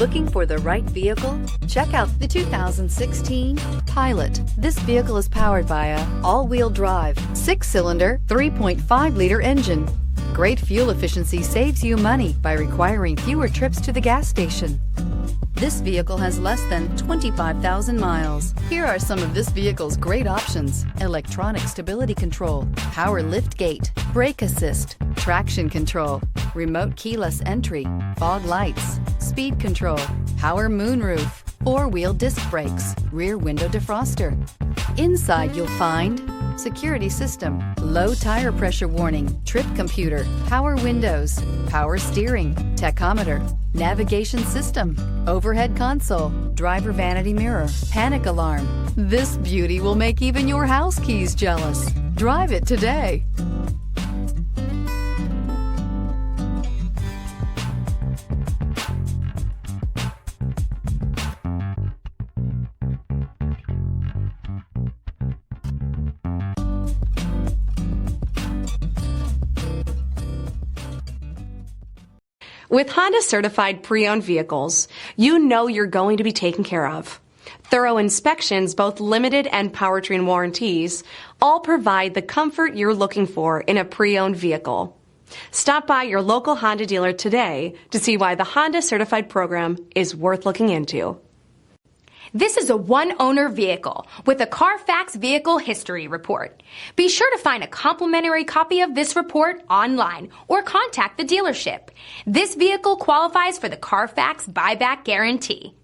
Looking for the right vehicle? Check out the 2016 Pilot. This vehicle is powered by a all-wheel drive, 6-cylinder, 3.5-liter engine. Great fuel efficiency saves you money by requiring fewer trips to the gas station. This vehicle has less than 25,000 miles. Here are some of this vehicle's great options: electronic stability control, power lift gate, brake assist, traction control, remote keyless entry, fog lights, speed control, power moonroof, 4-wheel disc brakes, rear window defroster. Inside you'll find security system, low tire pressure warning, trip computer, power windows, power steering, tachometer, navigation system, overhead console, driver vanity mirror, panic alarm. This beauty will make even your house keys jealous. Drive it today. With Honda certified pre-owned vehicles, you know you're going to be taken care of. Thorough inspections, both limited and powertrain warranties, all provide the comfort you're looking for in a pre-owned vehicle. Stop by your local Honda dealer today to see why the Honda certified program is worth looking into. This is a one-owner vehicle with a Carfax Vehicle History Report. Be sure to find a complimentary copy of this report online or contact the dealership. This vehicle qualifies for the Carfax Buyback Guarantee.